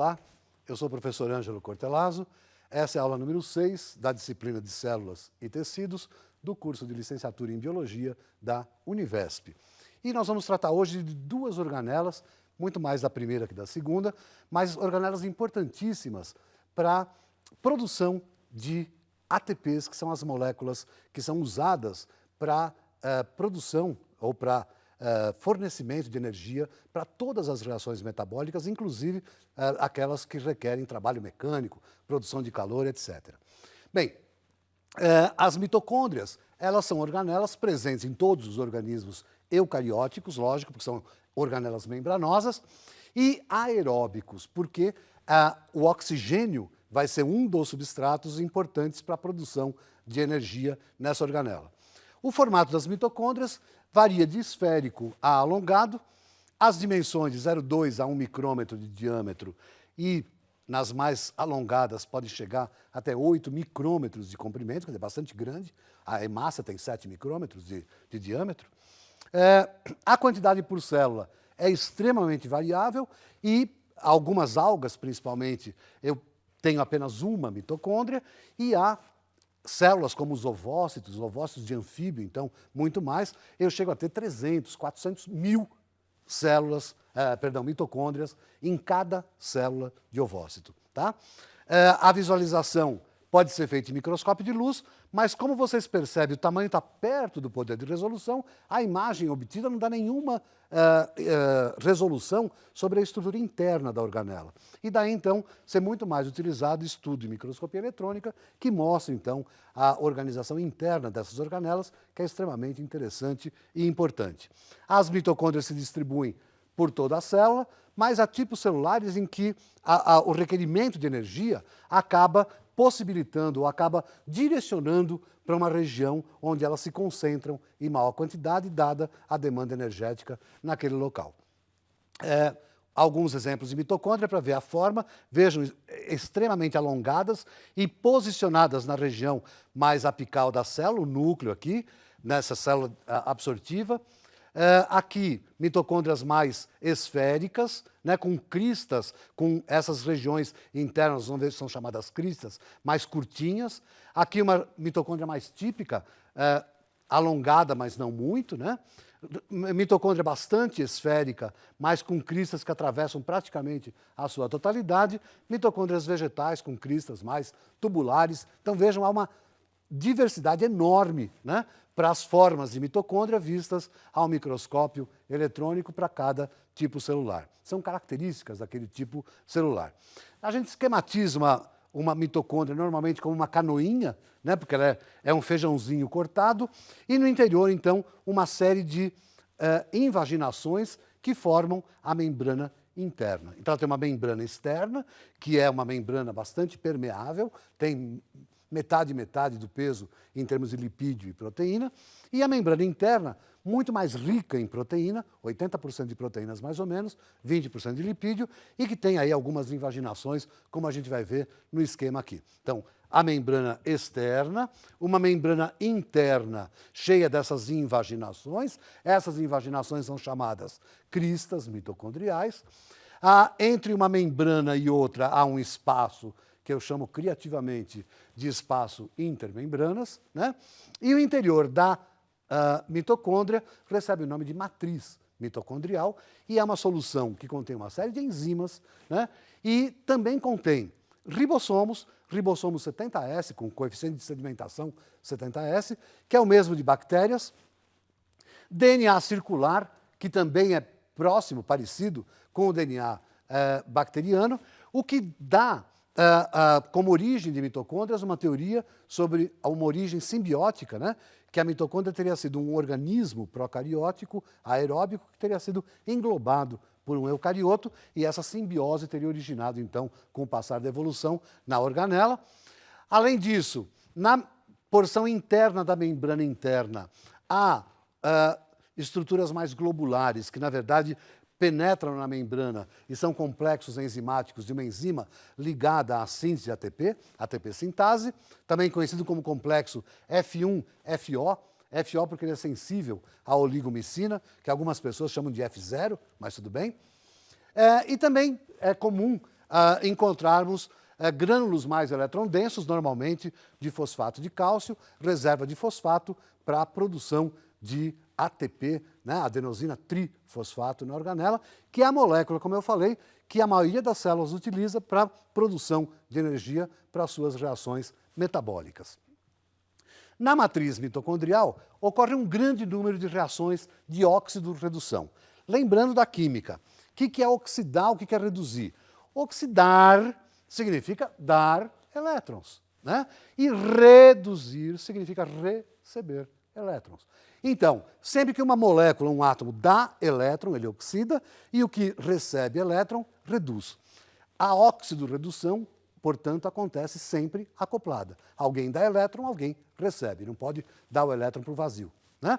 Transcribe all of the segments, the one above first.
Olá, eu sou o professor Ângelo Cortelazzo. Essa é a aula número 6 da disciplina de Células e Tecidos do curso de Licenciatura em Biologia da Univesp. E nós vamos tratar hoje de duas organelas, muito mais da primeira que da segunda, mas organelas importantíssimas para a produção de ATPs, que são as moléculas que são usadas para produção ou para fornecimento de energia para todas as reações metabólicas, inclusive aquelas que requerem trabalho mecânico, produção de calor, etc. Bem, as mitocôndrias, elas são organelas presentes em todos os organismos eucarióticos, lógico, porque são organelas membranosas, e aeróbicos, porque o oxigênio vai ser um dos substratos importantes para a produção de energia nessa organela. O formato das mitocôndrias varia de esférico a alongado, as dimensões de 0,2 a 1 micrômetro de diâmetro e nas mais alongadas pode chegar até 8 micrômetros de comprimento, quer dizer, bastante grande. A hemácia tem 7 micrômetros de diâmetro. A quantidade por célula é extremamente variável e algumas algas, principalmente, eu tenho apenas uma mitocôndria e há células como os ovócitos de anfíbio, então, muito mais, eu chego a ter 300, 400 mil células, mitocôndrias em cada célula de ovócito. Tá? A visualização pode ser feita em microscópio de luz, mas como vocês percebem, o tamanho está perto do poder de resolução, a imagem obtida não dá nenhuma resolução sobre a estrutura interna da organela. E daí, então, ser muito mais utilizado estudo em microscopia eletrônica, que mostra, então, a organização interna dessas organelas, que é extremamente interessante e importante. As mitocôndrias se distribuem por toda a célula, mas há tipos celulares em que o requerimento de energia acaba possibilitando ou acaba direcionando para uma região onde elas se concentram em maior quantidade, dada a demanda energética naquele local. Alguns exemplos de mitocôndria para ver a forma, vejam, extremamente alongadas e posicionadas na região mais apical da célula, o núcleo aqui, nessa célula absortiva. Aqui, mitocôndrias mais esféricas, né, com cristas, com essas regiões internas, onde são chamadas cristas, mais curtinhas. Aqui uma mitocôndria mais típica, alongada, mas não muito, né? Mitocôndria bastante esférica, mas com cristas que atravessam praticamente a sua totalidade. Mitocôndrias vegetais com cristas mais tubulares. Então vejam, há uma diversidade enorme, né, para as formas de mitocôndria vistas ao microscópio eletrônico para cada tipo celular. São características daquele tipo celular. A gente esquematiza uma mitocôndria normalmente como uma canoinha, né, porque ela é um feijãozinho cortado, e no interior, então, uma série de invaginações que formam a membrana interna. Então, ela tem uma membrana externa, que é uma membrana bastante permeável, tem metade do peso em termos de lipídio e proteína, e a membrana interna, muito mais rica em proteína, 80% de proteínas mais ou menos, 20% de lipídio, e que tem aí algumas invaginações, como a gente vai ver no esquema aqui. Então, a membrana externa, uma membrana interna cheia dessas invaginações, essas invaginações são chamadas cristas mitocondriais. Entre uma membrana e outra há um espaço que eu chamo criativamente de espaço intermembranas, né? E o interior da mitocôndria recebe o nome de matriz mitocondrial e é uma solução que contém uma série de enzimas, né? E também contém ribossomos 70S, com coeficiente de sedimentação 70S, que é o mesmo de bactérias, DNA circular, que também é próximo, parecido com o DNA bacteriano, o que dá como origem de mitocôndrias uma teoria sobre uma origem simbiótica, né? Que a mitocôndria teria sido um organismo procariótico, aeróbico, que teria sido englobado por um eucarioto, e essa simbiose teria originado, então, com o passar da evolução, na organela. Além disso, na porção interna da membrana interna, há estruturas mais globulares, que, na verdade, penetram na membrana e são complexos enzimáticos de uma enzima ligada à síntese de ATP, ATP sintase, também conhecido como complexo F1-FO, FO porque ele é sensível à oligomicina, que algumas pessoas chamam de F0, mas tudo bem. E também é comum encontrarmos grânulos mais eletrondensos, normalmente de fosfato de cálcio, reserva de fosfato para a produção de ATP, né, adenosina trifosfato na organela, que é a molécula, como eu falei, que a maioria das células utiliza para produção de energia para suas reações metabólicas. Na matriz mitocondrial, ocorre um grande número de reações de óxido-redução. Lembrando da química, o que é oxidar, o que é reduzir? Oxidar significa dar elétrons, né? E reduzir significa receber elétrons. Então, sempre que uma molécula, um átomo, dá elétron, ele oxida, e o que recebe elétron, reduz. A óxido-redução, portanto, acontece sempre acoplada. Alguém dá elétron, alguém recebe. Não pode dar o elétron para o vazio, né?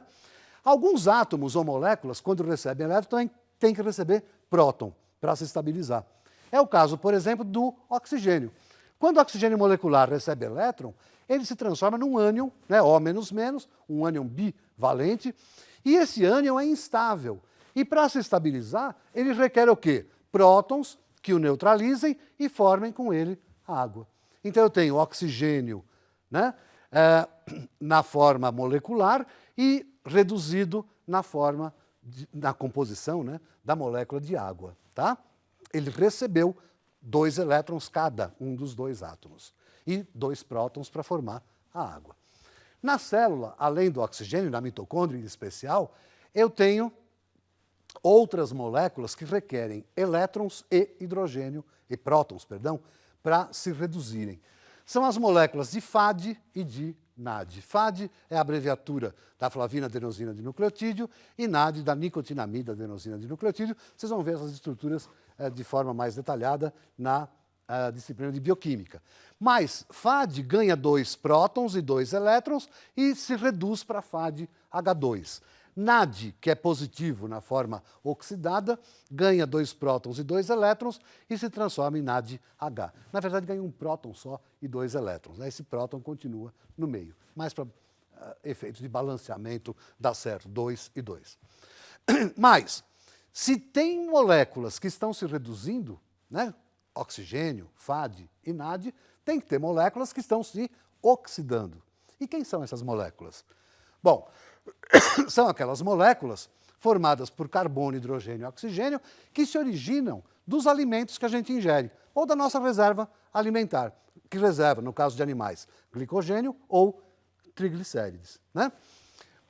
Alguns átomos ou moléculas, quando recebem elétron, também têm que receber próton para se estabilizar. É o caso, por exemplo, do oxigênio. Quando o oxigênio molecular recebe elétron, ele se transforma num ânion, né, O menos menos, um ânion bivalente, e esse ânion é instável. E para se estabilizar, ele requer o quê? Prótons que o neutralizem e formem com ele água. Então eu tenho oxigênio, né, na forma molecular e reduzido na forma, na composição, né, da molécula de água, tá? Ele recebeu 2 elétrons cada um dos 2 átomos e 2 prótons para formar a água. Na célula, além do oxigênio, na mitocôndria em especial, eu tenho outras moléculas que requerem elétrons e hidrogênio, e prótons, perdão, para se reduzirem. São as moléculas de FAD e de NAD. FAD é a abreviatura da flavina adenosina de nucleotídeo e NAD da nicotinamida adenosina de nucleotídeo. Vocês vão ver essas estruturas de forma mais detalhada na disciplina de bioquímica. Mas FAD ganha 2 prótons e 2 elétrons e se reduz para FAD-H2. NAD, que é positivo na forma oxidada, ganha 2 prótons e 2 elétrons e se transforma em NAD-H. Na verdade, ganha 1 próton só e 2 elétrons. Esse próton continua no meio, mas para efeitos de balanceamento dá certo, 2 e 2. Mas, se tem moléculas que estão se reduzindo, né, oxigênio, FAD e NAD, tem que ter moléculas que estão se oxidando. E quem são essas moléculas? Bom, são aquelas moléculas formadas por carbono, hidrogênio e oxigênio que se originam dos alimentos que a gente ingere, ou da nossa reserva alimentar, que reserva, no caso de animais, glicogênio ou triglicérides, né?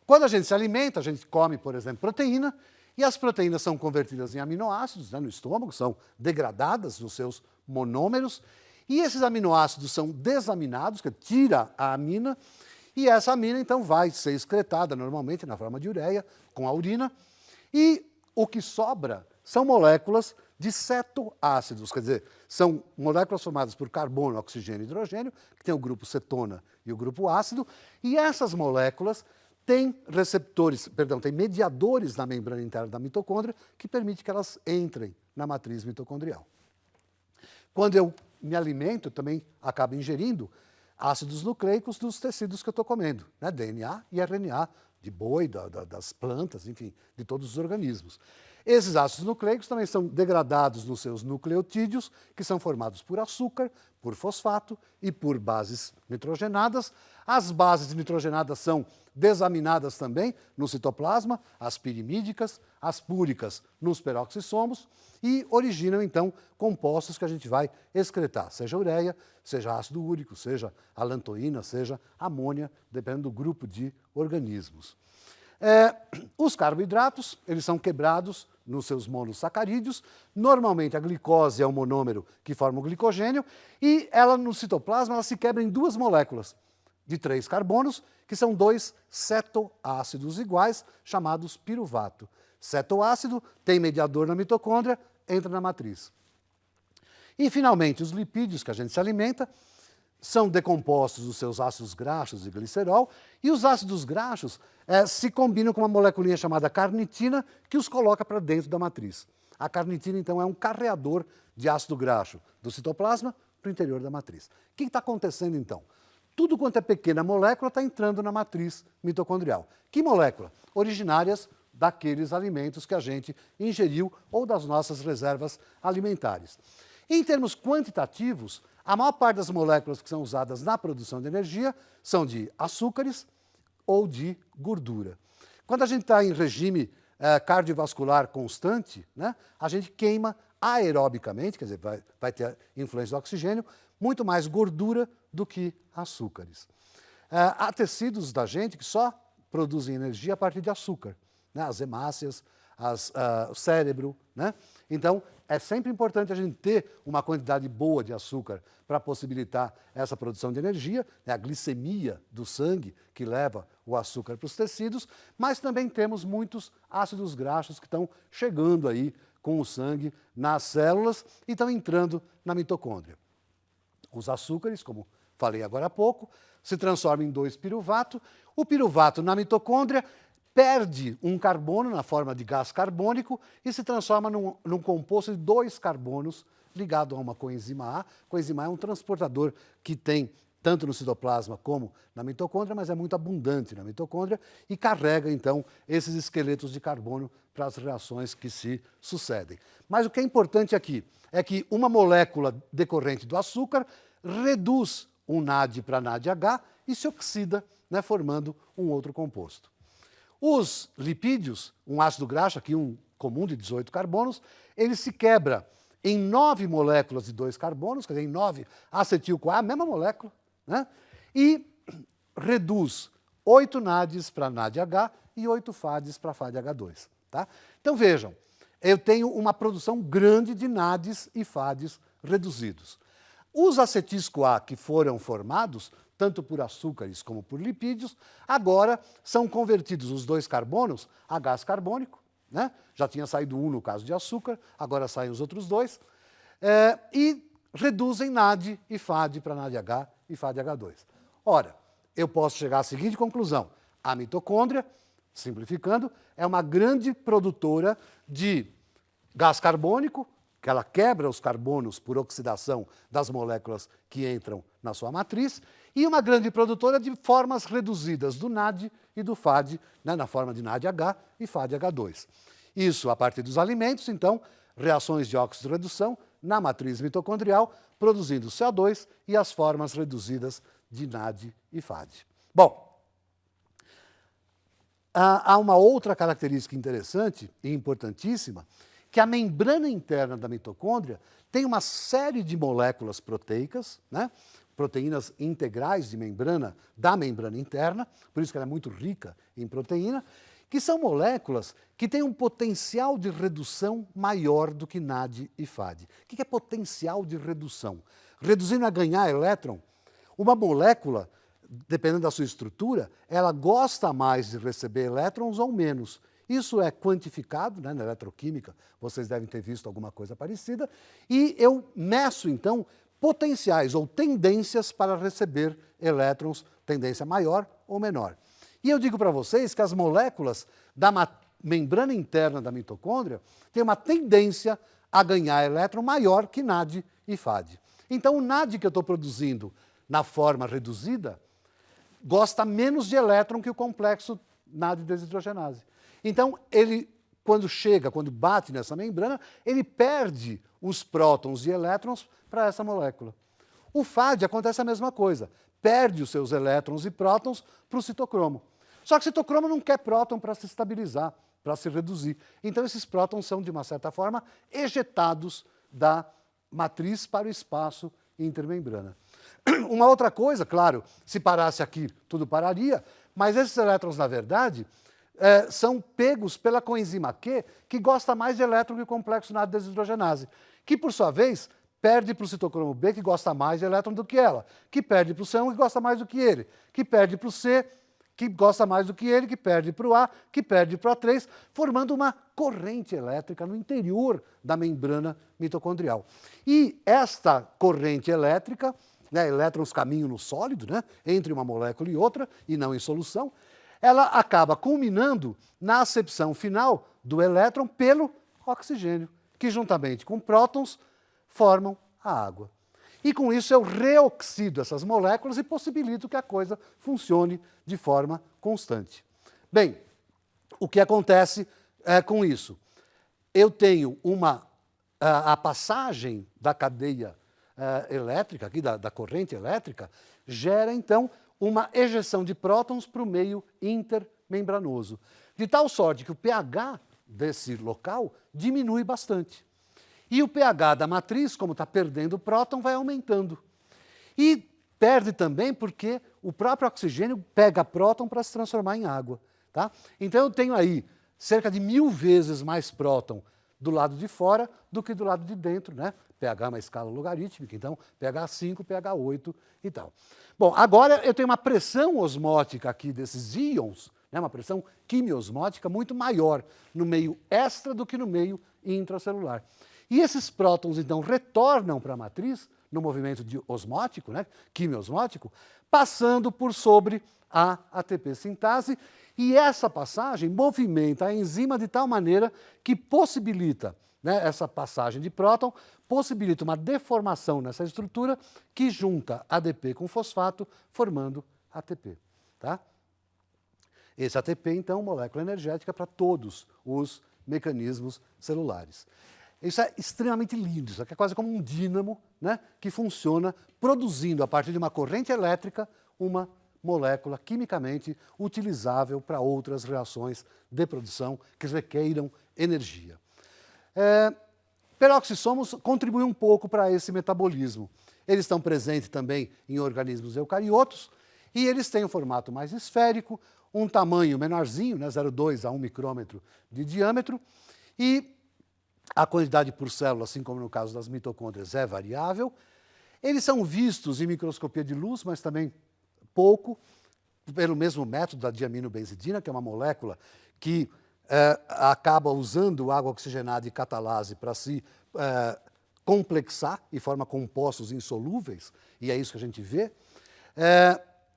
Quando a gente se alimenta, a gente come, por exemplo, proteína, e as proteínas são convertidas em aminoácidos, né, no estômago, são degradadas nos seus monômeros, e esses aminoácidos são desaminados, que tira a amina, e essa amina, então, vai ser excretada normalmente na forma de ureia, com a urina, e o que sobra são moléculas de cetoácidos, quer dizer, são moléculas formadas por carbono, oxigênio e hidrogênio, que tem o grupo cetona e o grupo ácido, e essas moléculas têm receptores, perdão, têm mediadores na membrana interna da mitocôndria que permite que elas entrem na matriz mitocondrial. Quando eu me alimento, eu também acabo ingerindo ácidos nucleicos dos tecidos que eu estou comendo, né? DNA e RNA de boi, das plantas, enfim, de todos os organismos. Esses ácidos nucleicos também são degradados nos seus nucleotídeos, que são formados por açúcar, por fosfato e por bases nitrogenadas. As bases nitrogenadas são desaminadas também no citoplasma, as pirimídicas, as púricas nos peroxissomos e originam, então, compostos que a gente vai excretar, seja ureia, seja ácido úrico, seja alantoína, seja amônia, dependendo do grupo de organismos. Os carboidratos, eles são quebrados nos seus monossacarídeos. Normalmente a glicose é o monômero que forma o glicogênio e ela no citoplasma ela se quebra em 2 moléculas de 3 carbonos, que são 2 cetoácidos iguais, chamados piruvato. Cetoácido tem mediador na mitocôndria, entra na matriz. E finalmente os lipídios que a gente se alimenta são decompostos os seus ácidos graxos e glicerol, e os ácidos graxos se combinam com uma moleculinha chamada carnitina, que os coloca para dentro da matriz. A carnitina, então, é um carreador de ácido graxo do citoplasma para o interior da matriz. O que está acontecendo, então? Tudo quanto é pequena molécula está entrando na matriz mitocondrial. Que molécula? Originárias daqueles alimentos que a gente ingeriu ou das nossas reservas alimentares. Em termos quantitativos, a maior parte das moléculas que são usadas na produção de energia são de açúcares ou de gordura. Quando a gente está em regime cardiovascular constante, né, a gente queima aerobicamente, quer dizer, vai ter influência do oxigênio, muito mais gordura do que açúcares. Há tecidos da gente que só produzem energia a partir de açúcar, né, as hemácias, o cérebro, né? Então, é sempre importante a gente ter uma quantidade boa de açúcar para possibilitar essa produção de energia, né, a glicemia do sangue que leva o açúcar para os tecidos, mas também temos muitos ácidos graxos que estão chegando aí com o sangue nas células e estão entrando na mitocôndria. Os açúcares, como falei agora há pouco, se transformam em 2-piruvato. O piruvato na mitocôndria perde um carbono na forma de gás carbônico e se transforma num composto de 2 carbonos ligado a uma coenzima A. Coenzima A é um transportador que tem tanto no citoplasma como na mitocôndria, mas é muito abundante na mitocôndria e carrega, então, esses esqueletos de carbono para as reações que se sucedem. Mas o que é importante aqui é que uma molécula decorrente do açúcar reduz um NAD para NADH e se oxida, né, formando um outro composto. Os lipídios, um ácido graxo, aqui um comum de 18 carbonos, ele se quebra em 9 moléculas de 2 carbonos, quer dizer, em 9 acetil-CoA, a mesma molécula, né? E reduz 8 NADs para NADH e 8 FADs para FADH2. Tá? Então vejam, eu tenho uma produção grande de NADs e FADs reduzidos. Os acetis-CoA que foram formados, tanto por açúcares como por lipídios, agora são convertidos os 2 carbonos a gás carbônico, né? Já tinha saído um no caso de açúcar, agora saem os outros 2, e reduzem NAD e FAD para NADH e FADH2. Ora, eu posso chegar à seguinte conclusão: a mitocôndria, simplificando, é uma grande produtora de gás carbônico, que ela quebra os carbonos por oxidação das moléculas que entram na sua matriz, e uma grande produtora de formas reduzidas do NAD e do FAD, né, na forma de NADH e FADH2. Isso a partir dos alimentos, então, reações de óxido-redução na matriz mitocondrial, produzindo CO2 e as formas reduzidas de NAD e FAD. Bom, há uma outra característica interessante e importantíssima, que a membrana interna da mitocôndria tem uma série de moléculas proteicas, né? Proteínas integrais de membrana, da membrana interna, por isso que ela é muito rica em proteína, que são moléculas que têm um potencial de redução maior do que NAD e FAD. O que é potencial de redução? Reduzindo a ganhar elétron, uma molécula, dependendo da sua estrutura, ela gosta mais de receber elétrons ou menos. Isso é quantificado, né, na eletroquímica, vocês devem ter visto alguma coisa parecida, e eu meço, então, potenciais ou tendências para receber elétrons, tendência maior ou menor. E eu digo para vocês que as moléculas da membrana interna da mitocôndria têm uma tendência a ganhar elétron maior que NAD e FAD. Então, o NAD que eu estou produzindo na forma reduzida gosta menos de elétron que o complexo NAD desidrogenase. Então, ele, quando bate nessa membrana, ele perde os prótons e elétrons para essa molécula. O FAD acontece a mesma coisa, perde os seus elétrons e prótons para o citocromo. Só que o citocromo não quer próton para se estabilizar, para se reduzir. Então, esses prótons são, de uma certa forma, ejetados da matriz para o espaço intermembrana. Uma outra coisa, claro, se parasse aqui, tudo pararia, mas esses elétrons, na verdade, são pegos pela coenzima Q, que gosta mais de elétron que o complexo NAD desidrogenase, que, por sua vez, perde para o citocromo B, que gosta mais de elétron do que ela, que perde para o C1, que gosta mais do que ele, que perde para o C, que gosta mais do que ele, que perde para o A, que perde para o A3, formando uma corrente elétrica no interior da membrana mitocondrial. E esta corrente elétrica, né, elétrons caminham no sólido, né, entre uma molécula e outra, e não em solução, ela acaba culminando na acepção final do elétron pelo oxigênio, que juntamente com prótons formam a água. E com isso eu reoxido essas moléculas e possibilito que a coisa funcione de forma constante. Bem, o que acontece com isso? Eu tenho uma a passagem da cadeia elétrica, aqui da corrente elétrica, gera, então, uma ejeção de prótons para o meio intermembranoso. De tal sorte que o pH desse local diminui bastante. E o pH da matriz, como está perdendo o próton, vai aumentando. E perde também porque o próprio oxigênio pega próton para se transformar em água. Tá? Então eu tenho aí cerca de 1000 vezes mais próton do lado de fora do que do lado de dentro, né? pH é uma escala logarítmica, então pH 5, pH 8 e tal. Bom, agora eu tenho uma pressão osmótica aqui desses íons, né? uma pressão quimiosmótica muito maior no meio extra do que no meio intracelular. E esses prótons, então, retornam para a matriz, no movimento de osmótico, né? quimiosmótico, passando por sobre a ATP sintase, e essa passagem movimenta a enzima de tal maneira que possibilita, né, essa passagem de próton, possibilita uma deformação nessa estrutura que junta ADP com fosfato, formando ATP. Tá? Esse ATP, então, molécula energética para todos os mecanismos celulares. Isso é extremamente lindo, isso aqui é quase como um dínamo, né, que funciona produzindo, a partir de uma corrente elétrica, uma molécula quimicamente utilizável para outras reações de produção que requeiram energia. Peroxissomos contribuem um pouco para esse metabolismo. Eles estão presentes também em organismos eucariotos e eles têm um formato mais esférico, um tamanho menorzinho, né, 0,2 a 1 micrômetro de diâmetro, e a quantidade por célula, assim como no caso das mitocôndrias, é variável. Eles são vistos em microscopia de luz, mas também pouco, pelo mesmo método da diaminobenzidina, que é uma molécula que acaba usando água oxigenada e catalase para se complexar e forma compostos insolúveis, e é isso que a gente vê.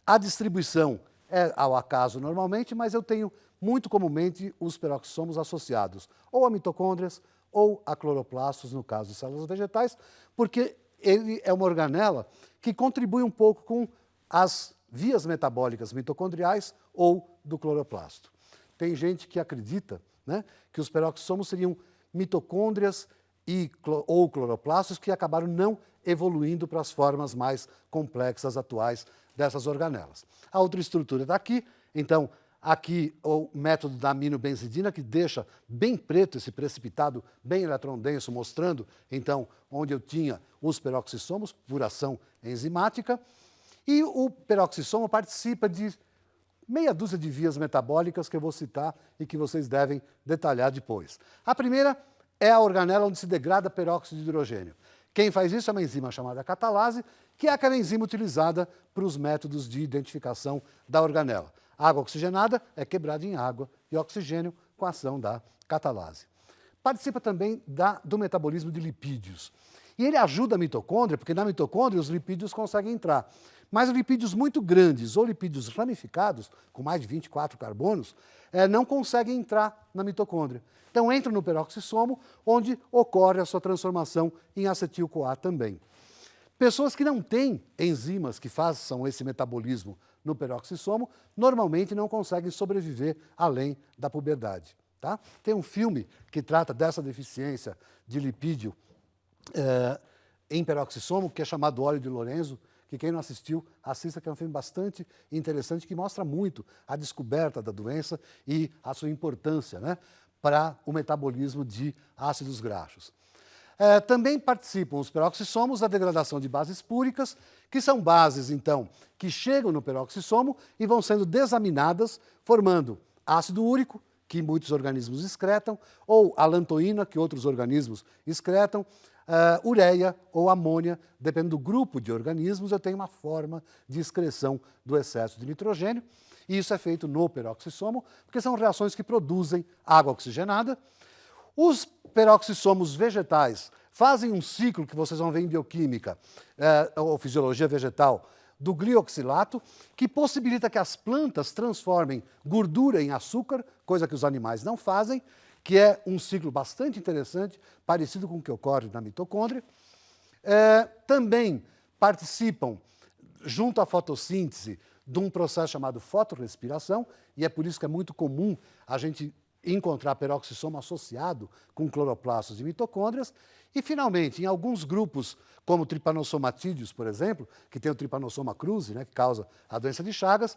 A distribuição é ao acaso normalmente, mas eu tenho muito comumente os peroxissomos associados ou a mitocôndrias ou a cloroplastos, no caso de células vegetais, porque ele é uma organela que contribui um pouco com as vias metabólicas mitocondriais ou do cloroplasto. Tem gente que acredita, né, que os peroxissomos seriam mitocôndrias ou cloroplastos que acabaram não evoluindo para as formas mais complexas atuais dessas organelas. A outra estrutura está aqui, então, aqui o método da aminobenzidina, que deixa bem preto esse precipitado bem eletrondenso, mostrando, então, onde eu tinha os peroxissomos, por ação enzimática. E o peroxissomo participa de meia dúzia de vias metabólicas que eu vou citar e que vocês devem detalhar depois. A primeira é a organela onde se degrada peróxido de hidrogênio. Quem faz isso é uma enzima chamada catalase, que é aquela enzima utilizada para os métodos de identificação da organela. A água oxigenada é quebrada em água e oxigênio com a ação da catalase. Participa também do metabolismo de lipídios. E ele ajuda a mitocôndria, porque na mitocôndria os lipídios conseguem entrar. Mas lipídios muito grandes ou lipídios ramificados, com mais de 24 carbonos, não conseguem entrar na mitocôndria. Então entram no peroxissomo, onde ocorre a sua transformação em acetil-CoA também. Pessoas que não têm enzimas que façam esse metabolismo no peroxissomo, normalmente não conseguem sobreviver além da puberdade. Tá? Tem um filme que trata dessa deficiência de lipídio em peroxissomo, que é chamado Óleo de Lorenzo, que quem não assistiu, assista, que é um filme bastante interessante, que mostra muito a descoberta da doença e a sua importância, né, para o metabolismo de ácidos graxos. Também participam os peroxissomos da degradação de bases púricas, que são bases, então, que chegam no peroxissomo e vão sendo desaminadas, formando ácido úrico, que muitos organismos excretam, ou alantoína, que outros organismos excretam, ureia ou amônia, dependendo do grupo de organismos, eu tenho uma forma de excreção do excesso de nitrogênio, e isso é feito no peroxissomo, porque são reações que produzem água oxigenada. Os peroxissomos vegetais fazem um ciclo que vocês vão ver em bioquímica ou fisiologia vegetal do glioxilato, que possibilita que as plantas transformem gordura em açúcar, coisa que os animais não fazem, que é um ciclo bastante interessante, parecido com o que ocorre na mitocôndria. Também participam, junto à fotossíntese, de um processo chamado fotorrespiração, e é por isso que é muito comum a gente encontrar peroxissomo associado com cloroplastos e mitocôndrias. E, finalmente, em alguns grupos, como o Trypanosomatídeos, por exemplo, que tem o Trypanosoma cruzi, né, que causa a doença de Chagas,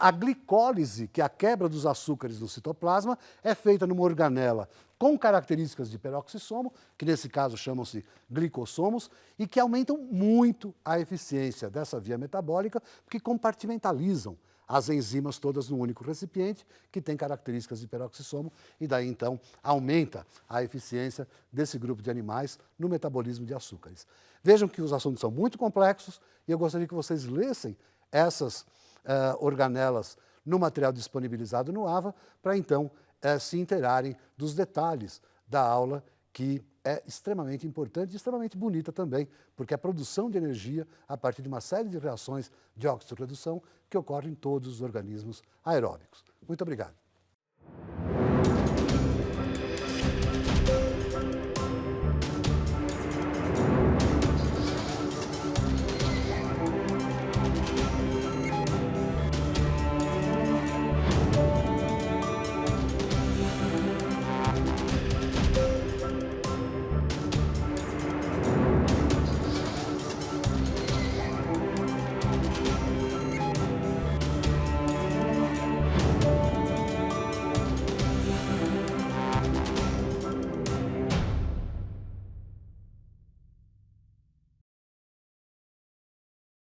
a glicólise, que é a quebra dos açúcares no citoplasma, é feita numa organela com características de peroxissomo, que nesse caso chamam-se glicossomos, e que aumentam muito a eficiência dessa via metabólica, porque compartimentalizam as enzimas todas num único recipiente, que tem características de peroxissomo, e daí então aumenta a eficiência desse grupo de animais no metabolismo de açúcares. Vejam que os assuntos são muito complexos, e eu gostaria que vocês lessem essas organelas no material disponibilizado no AVA, para então se inteirarem dos detalhes da aula, que é extremamente importante e extremamente bonita também, porque é a produção de energia a partir de uma série de reações de oxidorredução que ocorrem em todos os organismos aeróbicos. Muito obrigado.